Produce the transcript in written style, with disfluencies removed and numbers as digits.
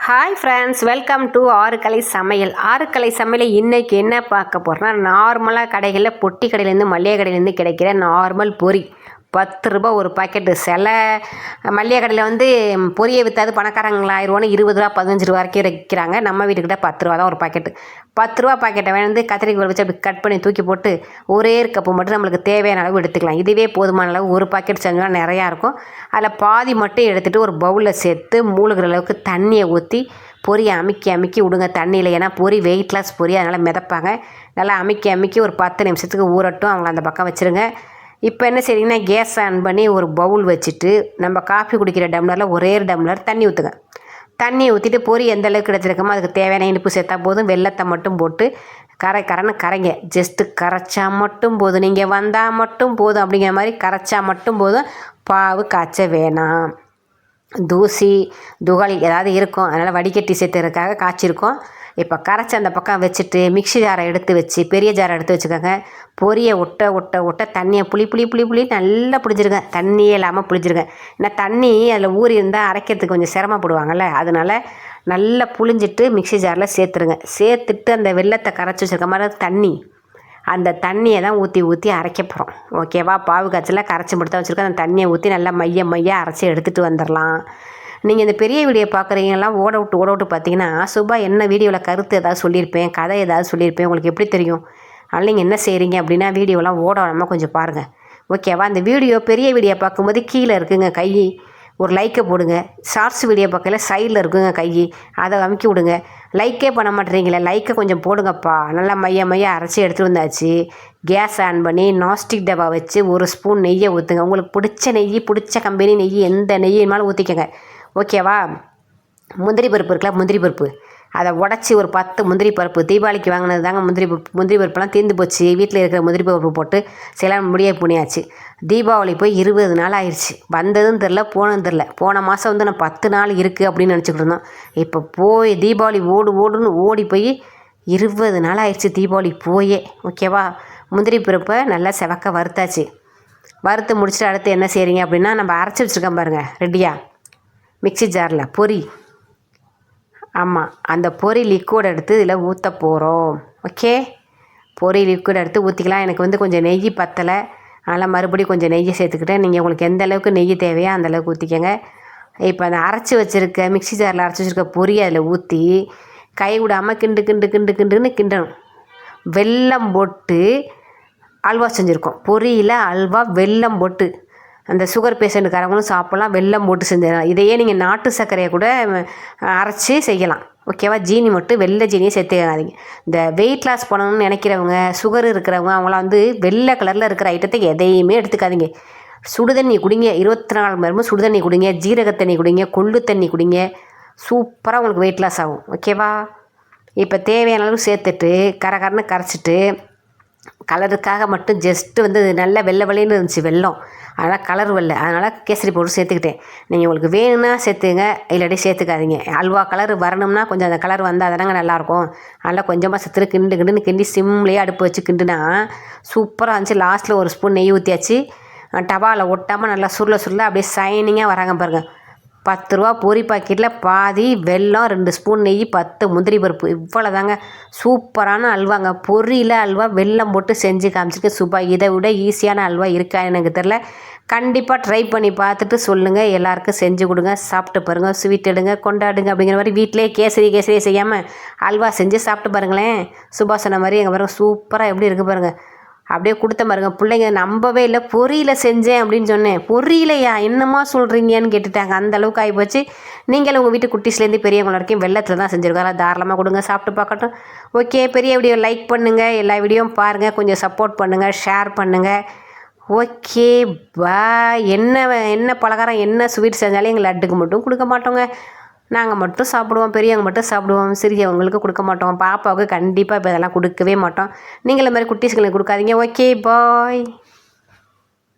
Hi friends, welcome to ஆறுக்கலை சமையல். ஆறுக்கலை சமையல் இன்றைக்கி என்ன பார்க்க போகிறோன்னா, நார்மலாக கடைகளில் பொட்டி கடையிலேருந்து மளிகை கடையிலேருந்து கிடைக்கிற நார்மல் பொரி 10 ரூபா ஒரு பாக்கெட்டு. சில மளிகை கடையில் வந்து பொரியை விற்றாது பணக்காரங்கள ஆயிடுவான்னு 20 ரூபா 15 ரூபா வரைக்கும் விற்கிறாங்க. நம்ம வீட்டுக்கிட்ட 10 ரூபா தான் ஒரு பாக்கெட்டு. 10 ரூபா பாக்கெட்டை வந்து கத்திரிக்கோல் வச்சு அப்படி கட் பண்ணி தூக்கி போட்டு ஒரே கப்பு மட்டும் நம்மளுக்கு தேவையான அளவு எடுத்துக்கலாம். இதுவே போதுமான அளவு. ஒரு பாக்கெட் செஞ்சோன்னா நிறையா இருக்கும். அதில் பாதி மட்டும் எடுத்துகிட்டு ஒரு பவுலில் சேர்த்து மூழ்கிற அளவுக்கு தண்ணியை ஊற்றி பொரியை அமுக்கி விடுங்க தண்ணியில். ஏன்னா பொரி வெயிட்லாஸ் பொரி, அதனால் மிதப்பாங்க. நல்லா அமுக்கி ஒரு 10 நிமிஷத்துக்கு ஊறட்டும். அவங்கள அந்த பக்கம் வச்சுருங்க. இப்போ என்ன செய்றீங்கன்னா, கேஸ் ஆன் பண்ணி ஒரு பவுல் வச்சுட்டு நம்ம காஃபி குடிக்கிற டம்ளரில் ஒரே டம்ளர் தண்ணி ஊற்றுங்க. தண்ணி ஊற்றிட்டு பொரி எந்த அளவுக்கு கிடச்சிருக்கமோ அதுக்கு தேவையான இனிப்பு சேர்த்தா போதும். வெல்லத்தை மட்டும் போட்டு கரைன்னு கரைங்க. ஜஸ்ட்டு கரைச்சா மட்டும் போதும். நீங்கள் வந்தால் மட்டும் போதும் அப்படிங்கிற மாதிரி கரைச்சா மட்டும் போதும். பாவு காய்ச்ச வேணாம். தூசி துகள் ஏதாவது இருக்கும், அதனால் வடிகட்டி சேர்த்துறதுக்காக காய்ச்சிருக்கோம். இப்போ கரைச்சி அந்த பக்கம் வச்சுட்டு மிக்ஸி ஜாரை எடுத்து வச்சு பெரிய ஜாரை எடுத்து வச்சுக்கோங்க. பொரியை ஒட்ட தண்ணியை புளி நல்லா புளிஞ்சிருங்க. தண்ணியே இல்லாமல் புளிஞ்சிருங்க. ஏன்னா தண்ணி அதில் ஊறி இருந்தால் அரைக்கிறதுக்கு கொஞ்சம் சிரமப்படுவாங்கள்ல, அதனால் நல்லா புளிஞ்சிட்டு மிக்ஸி ஜாரில் சேர்த்துருங்க. சேர்த்துட்டு அந்த வெல்லத்தை கரைச்சி வச்சுருக்க மாதிரி தண்ணி, அந்த தண்ணியை தான் ஊற்றி அரைக்க போகிறோம். ஓகேவா? பாவு காய்ச்சலாம் கரைச்சி மட்டும் தான் வச்சுருக்கோம். அந்த தண்ணியை ஊற்றி நல்லா மைய அரைச்சி எடுத்துகிட்டு வந்துடலாம். நீங்கள் இந்த பெரிய வீடியோ பார்க்குறீங்கலாம் ஓட விட்டு பார்த்தீங்கன்னா, சுபா என்ன வீடியோவில் கருத்து ஏதாவது சொல்லியிருப்பேன், கதை ஏதாவது சொல்லியிருப்பேன், உங்களுக்கு எப்படி தெரியும்? அதனால் நீங்கள் என்ன செய்கிறீங்க அப்படின்னா, வீடியோலாம் ஓடாமல் கொஞ்சம் பாருங்கள். ஓகேவா? அந்த வீடியோ பெரிய வீடியோ பார்க்கும்போது கீழே இருக்குங்க கை, ஒரு லைக்கை போடுங்க. ஷார்ட்ஸ் வீடியோ பார்க்கல சைடில் இருக்குங்க கை, அதை அமுக்கி விடுங்க. லைக்கே பண்ண மாட்டேறீங்களே, லைக்கை கொஞ்சம் போடுங்கப்பா. நல்லா மைய அரைச்சி எடுத்துகிட்டு வந்தாச்சு. கேஸ் ஆன் பண்ணி நாஸ்டிக் டப்பா வச்சு ஒரு ஸ்பூன் நெய்யை ஊற்றுங்க. உங்களுக்கு பிடிச்ச நெய், பிடிச்ச கம்பெனி நெய், எந்த நெய்யினாலும் ஊற்றிக்கங்க. ஓகேவா? முந்திரி பருப்பு இருக்குல்ல, முந்திரி பருப்பு அதை உடச்சி ஒரு 10 முந்திரி பருப்பு, தீபாவளிக்கு வாங்கினது தாங்க முந்திரி பருப்புலாம் தீர்ந்து போச்சு. வீட்டில் இருக்கிற முந்திரி பருப்பு போட்டு சில முடிய புனியாச்சு. தீபாவளி போய் 20 நாள் ஆயிடுச்சு. வந்ததும் தெரில, போனதும் தெரில. போன மாதம் வந்து நான் 10 நாள் இருக்குது அப்படின்னு நினச்சிக்கிட்டு இருந்தோம். இப்போ போய் தீபாவளி ஓடுன்னு ஓடி போய் 20 நாள் ஆயிடுச்சு தீபாவளி போயே. ஓகேவா? முந்திரி பருப்பை நல்லா செவக்க வறுத்தாச்சு. வறுத்து முடிச்சுட்டு அடுத்து என்ன செய்கிறீங்க அப்படின்னா, நம்ம அரைச்சி வச்சுருக்கோம் பாருங்கள் ரெடியாக மிக்ஸி ஜாரில் பொரி. ஆமாம், அந்த பொரி லிக்விட் எடுத்து இதில் ஊற்ற போகிறோம். ஓகே, பொரி லிக்விட் எடுத்து ஊற்றிக்கலாம். எனக்கு வந்து கொஞ்சம் நெய் பத்தலை, அதனால் மறுபடியும் கொஞ்சம் நெய்யை சேர்த்துக்கிட்டேன். நீங்கள் உங்களுக்கு எந்த அளவுக்கு நெய் தேவையோ அந்த அளவுக்கு ஊற்றிக்கங்க. இப்போ அந்த அரைச்சி வச்சுருக்க மிக்ஸி ஜாரில் அரைச்சி வச்சுருக்க பொரி அதில் ஊற்றி கை விடாமல் கிண்டுன்னு கிண்டணும். வெல்லம் போட்டு அல்வா செஞ்சுருக்கோம். பொரியில் அல்வா வெல்லம் போட்டு, அந்த சுகர் பேஷண்ட்டுக்காரங்களும் சாப்பிட்லாம். வெல்லம் போட்டு செஞ்சிடலாம். இதையே நீங்கள் நாட்டு சர்க்கரையை கூட அரைச்சி செய்யலாம். ஓகேவா? ஜீனி மட்டும் வெள்ளை ஜீனியை சேர்த்துக்காதீங்க. இந்த வெயிட் லாஸ் பண்ணணும்னு நினைக்கிறவங்க, சுகர் இருக்கிறவங்க, அவங்களாம் வந்து வெள்ளை கலரில் இருக்கிற ஐட்டத்தை எதையுமே எடுத்துக்காதீங்க. சுடுதண்ணி குடிங்க. 24 மணி நேரமும் சுடுதண்ணி குடிங்க. ஜீரகத்தண்ணி குடிங்க. கொள்ளு தண்ணி குடிங்க. சூப்பராக உங்களுக்கு வெயிட் லாஸ் ஆகும். ஓகேவா? இப்போ தேவையான அளவு சேர்த்துட்டு கரன்னு கரைச்சிட்டு, கலருக்காக மட்டும் ஜஸ்ட்டு வந்து நல்ல வெள்ளைன்னு இருந்துச்சு வெல்லம், அதனால் கலர் வெள்ளை, அதனால் கேசரி பவுடர் சேர்த்துக்கிட்டேன். நீங்கள் உங்களுக்கு வேணும்னா சேர்த்துங்க, இல்லாட்டி சேர்த்துக்காதீங்க. அல்வா கலர் வரணும்னா கொஞ்சம் அந்த கலர் வந்தால் அதனாங்க நல்லாயிருக்கும். அதனால் கொஞ்சமாக சேர்த்துட்டு கிண்டி சிம்லேயே அடுப்பு வச்சு கிண்டுனா சூப்பராக இருந்துச்சு. லாஸ்ட்டில் ஒரு ஸ்பூன் நெய் ஊற்றியாச்சு. டவாவில் ஒட்டாமல் நல்லா சுருள அப்படியே சைனிங்காக வராங்க பாருங்கள். 10 ரூபா பொரி பாக்கெட்டில் பாதி வெல்லம், 2 ஸ்பூன் நெய், 10 முந்திரி பருப்பு, இவ்வளோ தாங்க. சூப்பரான அல்வாங்க. பொரியில் அல்வா வெல்லம் போட்டு செஞ்சு காமிச்சிருக்கேன். சூப்பர். இதை விட ஈஸியான அல்வா இருக்கா எனக்கு தெரில. கண்டிப்பாக ட்ரை பண்ணி பார்த்துட்டு சொல்லுங்கள். எல்லாருக்கும் செஞ்சு கொடுங்க, சாப்பிட்டு பாருங்கள், ஸ்வீட் எடுங்க, கொண்டாடுங்க. அப்படிங்கிற மாதிரி வீட்டிலே கேசரி செய்யாமல் அல்வா செஞ்சு சாப்பிட்டு பாருங்களேன். சுபா சொன்ன மாதிரி எங்கள் பாருங்கள் சூப்பராக எப்படி இருக்குது பாருங்கள். அப்படியே கொடுத்த பாருங்க. பிள்ளைங்க நம்பவே இல்லை. பொரியில் செஞ்சேன் அப்படின்னு சொன்னேன். பொரியிலையா என்னமா சொல்கிறீங்கன்னு கேட்டுட்டாங்க. அந்தளவுக்கு ஆகிப்போச்சு. நீங்களும் உங்கள் வீட்டு குட்டீஸ்லேருந்து பெரியவங்க வரைக்கும் வெள்ளத்தில் தான் செஞ்சுருக்கோம். அதெல்லாம் தாராளமாக கொடுங்க, சாப்பிட்டு பார்க்கட்டும். ஓகே, பெரிய வீடியோ லைக் பண்ணுங்கள், எல்லா வீடியோவும் பாருங்கள், கொஞ்சம் சப்போர்ட் பண்ணுங்கள், ஷேர் பண்ணுங்கள். Okay bye. என்ன பலகாரம் என்ன ஸ்வீட் செஞ்சாலும் எங்கள் லட்டுக்கு மட்டும் கொடுக்க மாட்டோங்க. நாங்கள் மட்டும் சாப்பிடுவோம், பெரியவங்க மட்டும் சாப்பிடுவோம், சிறியவங்களுக்கு கொடுக்க மாட்டோம். பாப்பாவுக்கு கண்டிப்பாக இப்போ இதெல்லாம் கொடுக்கவே மாட்டோம். நீங்கள் இந்த மாதிரி குட்டீஸ்களுக்கு கொடுக்காதீங்க. Okay bye.